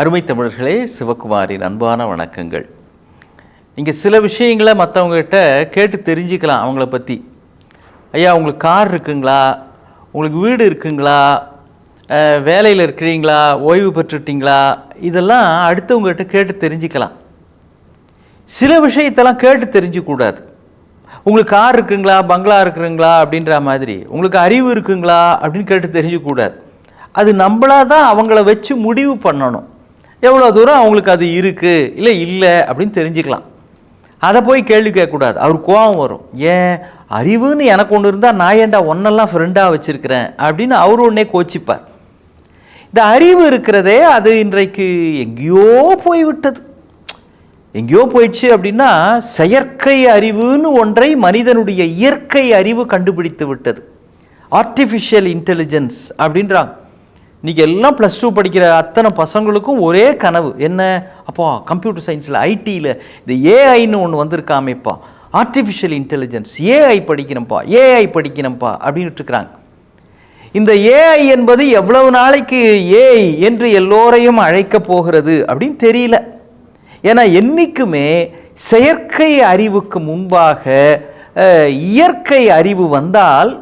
அருமை தமிழர்களே, சிவகுமாரின் அன்பான வணக்கங்கள். நீங்கள் சில விஷயங்களை மற்றவங்ககிட்ட கேட்டு தெரிஞ்சுக்கலாம். அவங்கள பற்றி, ஐயா உங்களுக்கு கார் இருக்குங்களா, உங்களுக்கு வீடு இருக்குங்களா, வேலையில் இருக்கிறீங்களா, ஓய்வு பெற்றுட்டிங்களா, இதெல்லாம் அடுத்தவங்ககிட்ட கேட்டு தெரிஞ்சுக்கலாம். சில விஷயத்தெல்லாம் கேட்டு தெரிஞ்சுக்கூடாது. உங்களுக்கு கார் இருக்குங்களா, பங்களா இருக்குங்களா அப்படின்ற மாதிரி, உங்களுக்கு அறிவு இருக்குங்களா அப்படின்னு கேட்டு தெரிஞ்சுக்கூடாது. அது நம்மளாக தான் அவங்கள வச்சு முடிவு பண்ணணும். எவ்வளோ தூரம் அவங்களுக்கு அது இருக்குது இல்லை அப்படின்னு தெரிஞ்சுக்கலாம். அதை போய் கேள்வி கேட்கக்கூடாது. அவர் கோபம் வரும். ஏன் அறிவுன்னு எனக்கு ஒன்று இருந்தால் நான் ஏன்டா ஒன்னெல்லாம் ஃப்ரெண்டாக வச்சுருக்கிறேன் அப்படின்னு அவர் ஒன்றே கோச்சிப்பார். இந்த அறிவு இருக்கிறதே அது இன்றைக்கு எங்கேயோ போய்விட்டது. எங்கேயோ போயிடுச்சு அப்படின்னா, செயற்கை அறிவுன்னு ஒன்றை மனிதனுடைய இயற்கை அறிவு கண்டுபிடித்து விட்டது. ஆர்டிஃபிஷியல் இன்டெலிஜென்ஸ் அப்படின்றாங்க. இன்றைக்கி எல்லாம் +2 படிக்கிற அத்தனை பசங்களுக்கும் ஒரே கனவு என்ன, அப்போ கம்ப்யூட்டர் சயின்ஸில் ஐடியில் இந்த ஏஐன்னு ஒன்று வந்திருக்காமேப்பா, ஆர்டிஃபிஷியல் இன்டெலிஜென்ஸ், ஏஐ படிக்கணும்ப்பா அப்படின்ட்டு இருக்கிறாங்க. இந்த ஏஐ என்பது எவ்வளவு நாளைக்கு ஏஐ என்று எல்லோரையும் அழைக்கப் போகிறது அப்படின்னு தெரியல. ஏன்னா என்றைக்குமே செயற்கை அறிவுக்கு முன்பாக இயற்கை அறிவு வந்தால்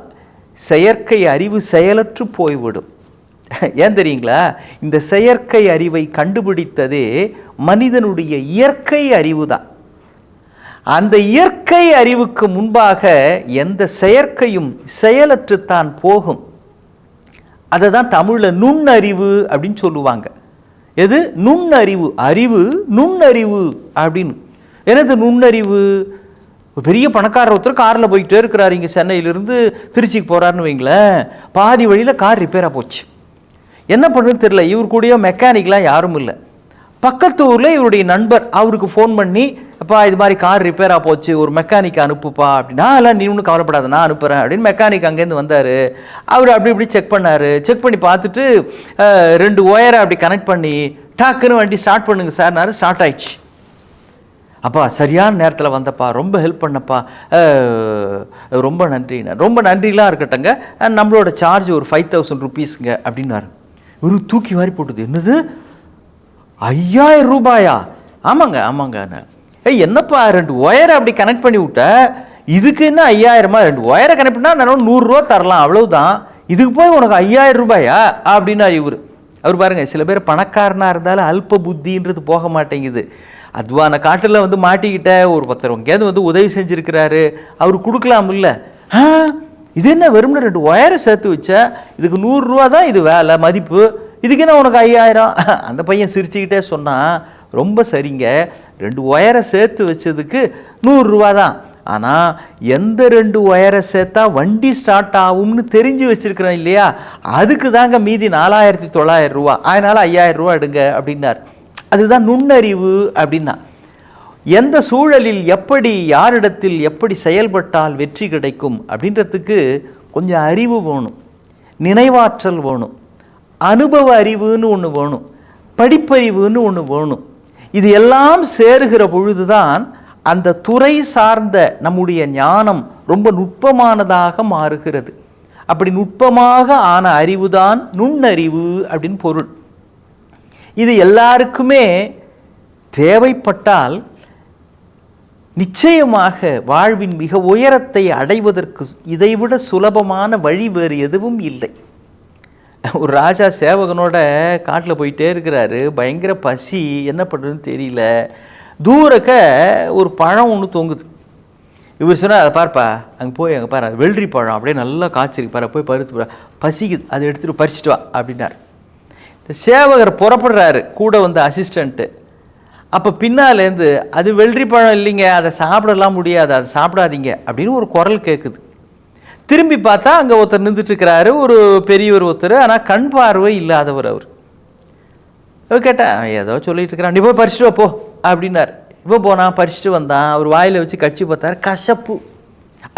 செயற்கை அறிவு செயலற்று போய்விடும். ஏன் தெரியுங்களா? இந்த செயற்கை அறிவை கண்டுபிடித்ததே மனிதனுடைய இயற்கை அறிவு தான். அந்த இயற்கை அறிவுக்கு முன்பாக எந்த செயற்கையும் செயலற்றுத்தான் போகும். அதை தான் தமிழில் நுண்ணறிவு அப்படின்னு சொல்லுவாங்க. எது நுண்ணறிவு? அறிவு நுண்ணறிவு அப்படின்னு. எனது நுண்ணறிவு? பெரிய பணக்காரர் ஒருத்தர் காரில் போய்கிட்டே இருக்கிறார். இங்கே சென்னையிலேருந்து திருச்சிக்கு போகிறாருன்னு வைங்களேன். பாதி வழியில் கார் ரிப்பேராக போச்சு. என்ன பண்ணுன்னு தெரியல. இவர் கூடயோ மெக்கானிக்லாம் யாரும் இல்லை. பக்கத்து ஊரில் இவருடைய நண்பர் அவருக்கு ஃபோன் பண்ணி, அப்பா இது மாதிரி கார் ரிப்பேராக போச்சு, ஒரு மெக்கானிக் அனுப்புப்பா அப்படின்னா, எல்லாம் நீ ஒன்றும் கவலைப்படாத நான் அனுப்புகிறேன் அப்படின்னு மெக்கானிக் அங்கேருந்து வந்தார். அவர் இப்படி செக் பண்ணார். செக் பண்ணி பார்த்துட்டு 2 ஒயரை அப்படி கனெக்ட் பண்ணி டாக்குன்னு வண்டி ஸ்டார்ட் பண்ணுங்க சார்னாரு. ஸ்டார்ட் ஆயிடுச்சு. அப்பா சரியான நேரத்தில் வந்தப்பா, ரொம்ப ஹெல்ப் பண்ணப்பா, ரொம்ப நன்றிண்ணா. ரொம்ப நன்றிலாம் இருக்கட்டங்க, நம்மளோட சார்ஜ் ஒரு 5000 ரூபீஸுங்க அப்படின்னாரு. இவரு தூக்கி வாரி போட்டுது. என்னது 5000 ரூபாயா? ஆமாங்க. என்னப்பா 2 ஒயரை அப்படி கனெக்ட் பண்ணி விட்ட, இதுக்கு என்ன 5000? 2 ஒயரை கனெக்ட் பண்ணால் நான் 100 ரூபா தரலாம், அவ்வளவுதான். இதுக்கு போய் உனக்கு 5000 ரூபாயா அப்படின்னா இவர். அவர் பாருங்க, சில பேர் பணக்காரனாக இருந்தாலும் அல்ப புத்தின்றது போக மாட்டேங்குது. அதுவான காட்டில் வந்து மாட்டிக்கிட்ட ஒரு எங்கேயாவது உதவி செஞ்சுருக்கிறாரு, அவர் கொடுக்கலாம் இல்லை. இது என்ன வெறும்னு 2 ஒயரை சேர்த்து வச்ச, இதுக்கு 100 ரூபா தான் இது வேலை மதிப்பு, இதுக்கு என்ன உனக்கு 5000? அந்த பையன் சிரிச்சுக்கிட்டே சொன்னான், ரொம்ப சரிங்க, 2 ஒயரை சேர்த்து வச்சதுக்கு 100 ரூபா தான். ஆனால் எந்த 2 ஒயரை சேர்த்தா வண்டி ஸ்டார்ட் ஆகும்னு தெரிஞ்சு வச்சுருக்கிறேன் இல்லையா, அதுக்கு தாங்க மீதி 4900 ரூபா, அதனால் 5000 ரூபா எடுங்க அப்படின்னார். அதுதான் நுண்ணறிவு அப்படின்னா. எந்த சூழலில் எப்படி யாரிடத்தில் எப்படி செயல்பட்டால் வெற்றி கிடைக்கும் அப்படின்றதுக்கு கொஞ்சம் அறிவு வேணும், நினைவாற்றல் வேணும், அனுபவ அறிவுன்னு ஒன்று வேணும், படிப்பறிவுன்னு ஒன்று வேணும். இது எல்லாம் சேருகிற பொழுதுதான் அந்த துறை சார்ந்த நம்முடைய ஞானம் ரொம்ப நுட்பமானதாக மாறுகிறது. அப்படி நுட்பமாக ஆன அறிவுதான் நுண்ணறிவு அப்படின்னு பொருள். இது எல்லாருக்குமே தேவைப்பட்டால் நிச்சயமாக வாழ்வின் மிக உயரத்தை அடைவதற்கு இதைவிட சுலபமான வழி வேறு எதுவும் இல்லை. ஒரு ராஜா சேவகனோட காட்டில் போயிட்டே இருக்கிறாரு. பயங்கர பசி, என்ன பண்ணுறதுன்னு தெரியல. தூரக்க ஒரு பழம் ஒன்று தொங்குது. இவர் சொன்னால், அதை பார்ப்பா, அங்கே போய் அங்கே பாரு, அது வெள்ளரி பழம் அப்படியே நல்லா காய்ச்சிருக்கு பாரு, போய் பருத்து பசிக்குது, அதை எடுத்துகிட்டு பறிச்சுட்டு வா அப்படின்னார். இந்த சேவகர் புறப்படுறாரு, கூட வந்து அசிஸ்டண்ட்டு. அப்போ பின்னாலேருந்து, அது வெள்ளரி பழம் இல்லைங்க, அதை சாப்பிடலாம் முடியாது, அதை சாப்பிடாதீங்க அப்படின்னு ஒரு குரல் கேட்குது. திரும்பி பார்த்தா அங்கே ஒருத்தர் நின்றுட்டுருக்கிறாரு, ஒரு பெரியவர் ஒருத்தர், ஆனால் கண் பார்வை இல்லாதவர். அவர் கேட்டேன், ஏதோ சொல்லிட்டு இருக்கிறான், நீ போய் பறிச்சுட்டு வா போ அப்படின்னார். இப்போ போனால் பறிச்சுட்டு வந்தான். அவர் வாயில் வச்சு கட்சி பார்த்தாரு, கசப்பு,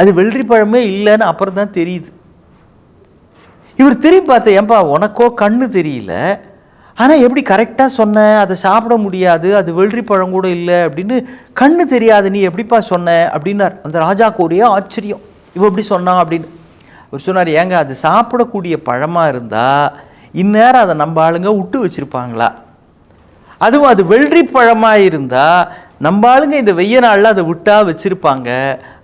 அது வெள்ளரி பழமே இல்லைன்னு அப்புறம் தான் தெரியுது. இவர் திரும்பி பார்த்தா, ஏன்பா உனக்கோ கண்ணு தெரியல, ஆனால் எப்படி கரெக்டாக சொன்னேன், அதை சாப்பிட முடியாது, அது வெள்ளரி பழம் கூட இல்லை அப்படின்னு, கண்ணு தெரியாது நீ எப்படிப்பா சொன்ன அப்படின்னார். அந்த ராஜாவுக்கு ஒரே ஆச்சரியம், இவன் எப்படி சொன்னான் அப்படின்னு. அவர் சொன்னார், ஏங்க அது சாப்பிடக்கூடிய பழமாக இருந்தால் இந்நேரம் அதை நம்ம ஆளுங்க விட்டு வச்சுருப்பாங்களா? அதுவும் அது வெள்ளரி பழமாக இருந்தால் நம்ம ஆளுங்க இந்த வெய்ய நாளில் அதை விட்டால் வச்சுருப்பாங்க,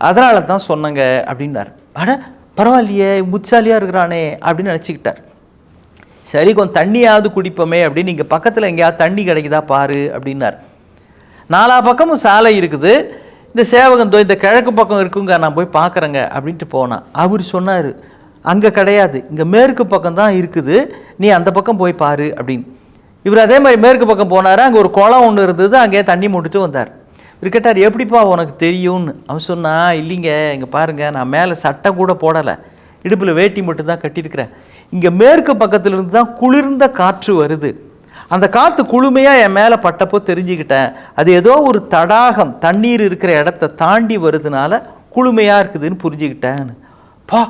அதனால தான் சொன்னங்க அப்படின்னார். அட பரவாயில்லையே, முச்சாலியாக இருக்கிறானே அப்படின்னு நினச்சிக்கிட்டார். சரி கொஞ்சம் தண்ணியாவது குடிப்போமே அப்படின்னு இங்கே பக்கத்தில் எங்கேயாவது தண்ணி கிடைக்குதா பாரு அப்படின்னார். 4 பக்கமும் சாலை இருக்குது, இந்த சேவகந்தோ இந்த கிழக்கு பக்கம் இருக்குங்க, நான் போய் பார்க்குறேங்க அப்படின்ட்டு போனான். அவர் சொன்னார், அங்கே கிடையாது, இங்கே மேற்கு பக்கம் தான் இருக்குது, நீ அந்த பக்கம் போய் பாரு அப்படின்னு. இவர் அதே மாதிரி மேற்கு பக்கம் போனார். அங்கே ஒரு குளம் ஒன்று இருந்தது, அங்கேயே தண்ணி மூட்டுட்டு வந்தார். இவர் கேட்டார், எப்படிப்பா உனக்கு தெரியும்னு. அவன் சொன்னா, இல்லைங்க இங்கே பாருங்கள், நான் மேலே சட்டை கூட போடலை, இடுப்பில் வேட்டி மட்டும் தான் கட்டியிருக்கிறேன். இங்கே மேற்கு பக்கத்துலேருந்து தான் குளிர்ந்த காற்று வருது, அந்த காற்று குளுமையாக என் மேலே பட்டப்போ தெரிஞ்சுக்கிட்டேன், அது ஏதோ ஒரு தடாகம் தண்ணீர் இருக்கிற இடத்த தாண்டி வருதுனால குளுமையாக இருக்குதுன்னு புரிஞ்சுக்கிட்டேன். பா,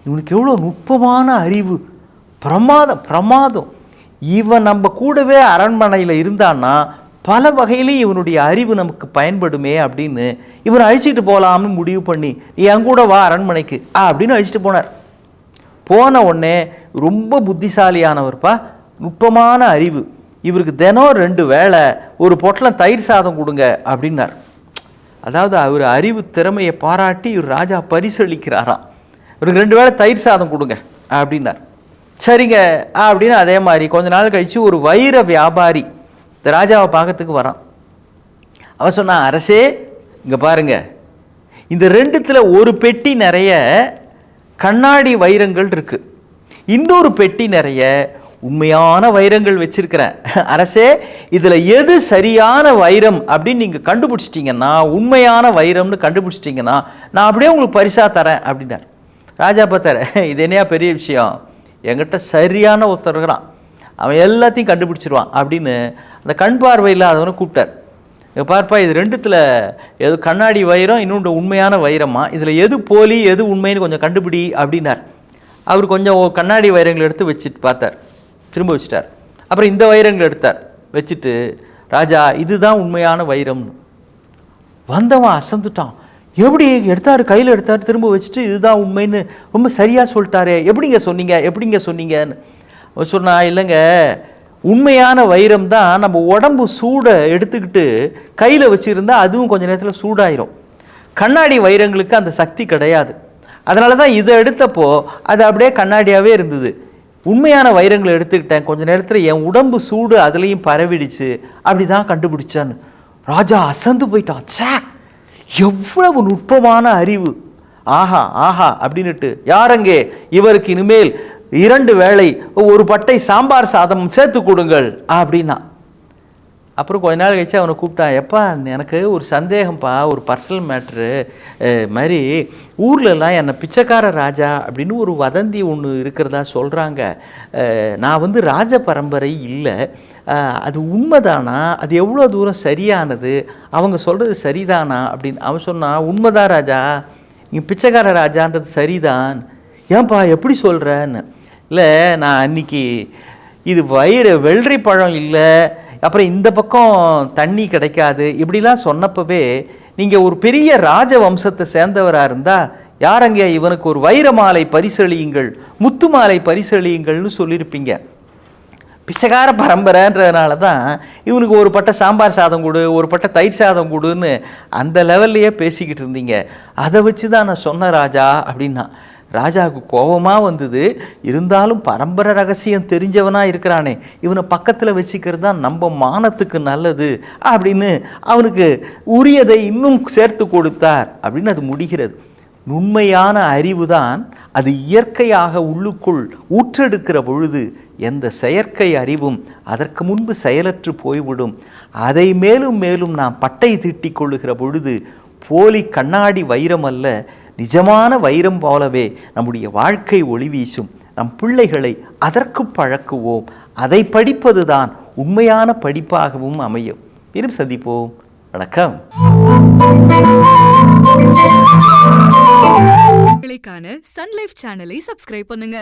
இவனுக்கு எவ்வளோ நுட்பமான அறிவு, பிரமாதம். இவன் நம்ம கூடவே அரண்மனையில் இருந்தான்னா பல வகையிலையும் இவனுடைய அறிவு நமக்கு பயன்படுமே அப்படின்னு இவனை அழிச்சிட்டு போகலாம்னு முடிவு பண்ணி, நீ என் கூட வா அரண்மனைக்கு அப்படின்னு அழிச்சிட்டு போனார். போன உடனே ரொம்ப புத்திசாலியானவர்ப்பா, நுட்பமான அறிவு, இவருக்கு தினம் 2 வேளை ஒரு பொட்டலம் தயிர் சாதம் கொடுங்க அப்படின்னார். அதாவது அவர் அறிவு திறமையை பாராட்டி இவர் ராஜா பரிசளிக்கிறாராம். இவருக்கு 2 வேளை தயிர் சாதம் கொடுங்க அப்படின்னார். சரிங்க அப்படின்னு அதே மாதிரி கொஞ்ச நாள் கழித்து ஒரு வைர வியாபாரி இந்த ராஜாவை பார்க்கறதுக்கு வரான். அவன் சொன்னான், அரசே இங்கே பாருங்க, இந்த 2த்துல ஒரு பெட்டி நிறைய கண்ணாடி வைரங்கள் இருக்கு, இன்னொரு பெட்டி நிறைய உண்மையான வைரங்கள் வச்சிருக்கிறேன். அரசே இதில் எது சரியான வைரம் அப்படின்னு நீங்கள் கண்டுபிடிச்சிட்டிங்கன்னா, உண்மையான வைரம்னு கண்டுபிடிச்சிட்டிங்கன்னா நான் அப்படியே உங்களுக்கு பரிசா தரேன் அப்படின்னார். ராஜா பார்த்தார், இது என்னையா பெரிய விஷயம், என்கிட்ட சரியான ஒருத்தர் இருக்கிறான், அவன் எல்லாத்தையும் கண்டுபிடிச்சிருவான் அப்படின்னு அந்த கண் பார்வையில் அதவனை கூப்பிட்டார். பார்ப்பா, இது 2த்துல எது கண்ணாடி வைரம், இன்னொன்று உண்மையான வைரமா, இதில் எது போலி எது உண்மைன்னு கொஞ்சம் கண்டுபிடி அப்படின்னார். அவர் கொஞ்சம் கண்ணாடி வைரங்களை எடுத்து வச்சுட்டு பார்த்தார், திரும்ப வச்சுட்டார். அப்புறம் இந்த வைரங்களை எடுத்தார், வச்சுட்டு ராஜா இதுதான் உண்மையான வைரம்னு. வந்தவன் அசந்துட்டான். எப்படி எடுத்தார், கையில் எடுத்தார், திரும்ப வச்சுட்டு இதுதான் உண்மைன்னு ரொம்ப சரியாக சொல்லிட்டாரே, எப்படிங்க சொன்னீங்கன்னு சொன்னா, இல்லைங்க உண்மையான வைரம் தான் நம்ம உடம்பு சூடை எடுத்துக்கிட்டு கையில் வச்சுருந்தா அதுவும் கொஞ்சம் நேரத்தில் சூடாயிரும், கண்ணாடி வைரங்களுக்கு அந்த சக்தி கிடையாது, அதனால தான் இதை எடுத்தப்போ அது அப்படியே கண்ணாடியாகவே இருந்தது, உண்மையான வைரங்களை எடுத்துக்கிட்டேன், கொஞ்சம் நேரத்தில் என் உடம்பு சூடு அதுலேயும் பரவிடுச்சு, அப்படி தான் கண்டுபிடிச்சான்னு. ராஜா அசந்து போயிட்டான். சே, எவ்வளவு நுட்பமான அறிவு, ஆஹா ஆஹா அப்படின்னுட்டு, யாரங்கே இவருக்கு இனிமேல் 2 வேளை ஒரு பட்டை சாம்பார் சாதம் சேர்த்து கொடுங்கள் அப்படின்னா. அப்புறம் கொஞ்ச நாள் கழிச்சு அவனை கூப்பிட்டான். எப்பா, எனக்கு ஒரு சந்தேகம்ப்பா, ஒரு பர்சனல் மேட்ரு மாதிரி ஊர்லலாம் என்னை பிச்சைக்கார ராஜா அப்படின்னு ஒரு வதந்தி ஒன்று இருக்கிறதா சொல்கிறாங்க, நான் ராஜ பரம்பரை இல்லை, அது உண்மைதானா, அது எவ்வளோ தூரம் சரியானது, அவங்க சொல்கிறது சரிதானா அப்படின்னு. அவன் சொன்னான், உண்மைதான் ராஜா, நீங்கள் பிச்சைக்கார ராஜான்றது சரிதான். ஏன்பா எப்படி சொல்கிறேன்னு. இல்லை, நான் அன்றைக்கி இது வெள்ளரி பழம் இல்லை, அப்புறம் இந்த பக்கம் தண்ணி கிடைக்காது, இப்படிலாம் சொன்னப்பவே நீங்கள் ஒரு பெரிய ராஜ வம்சத்தை சேர்ந்தவராக இருந்தால் யாரங்க இவனுக்கு ஒரு வைர மாலை பரிசளியுங்கள், முத்து மாலை பரிசளியுங்கள்னு சொல்லியிருப்பீங்க. பிச்சைக்கார பரம்பரைன்றதுனால தான் இவனுக்கு ஒரு பட்டை சாம்பார் சாதம் கொடு, ஒரு பட்டை தயிர் சாதம் கொடுன்னு அந்த லெவல்லையே பேசிக்கிட்டு இருந்தீங்க, அதை வச்சு தான் நான் சொன்னேன் ராஜா அப்படின்னா. ராஜாவுக்கு கோபமாக வந்தது. இருந்தாலும் பரம்பரை ரகசியம் தெரிஞ்சவனாக இருக்கிறானே, இவனை பக்கத்தில் வச்சுக்கிறது தான் நம்ம மானத்துக்கு நல்லது அப்படின்னு அவனுக்கு உரியதை இன்னும் சேர்த்து கொடுத்தார் அப்படின்னு அது முடிகிறது. உண்மையான அறிவு தான் அது இயற்கையாக உள்ளுக்குள் ஊற்றெடுக்கிற பொழுது எந்த செயற்கை அறிவும் அதற்கு முன்பு செயலற்று போய்விடும். அதை மேலும் மேலும் நாம் பட்டை தீட்டிக் கொள்ளுகிற பொழுது போலி கண்ணாடி வைரம் அல்ல, நிஜமான வைரம் போலவே நம்முடைய வாழ்க்கை ஒளி வீசும். நம் பிள்ளைகளை அதற்கு பழக்குவோம். அதை படிப்பது தான் உண்மையான படிப்பாகவும் அமையும். மீண்டும் சந்திப்போம். வணக்கம். சன் லைஃப் சேனலை சப்ஸ்கிரைப் பண்ணுங்க.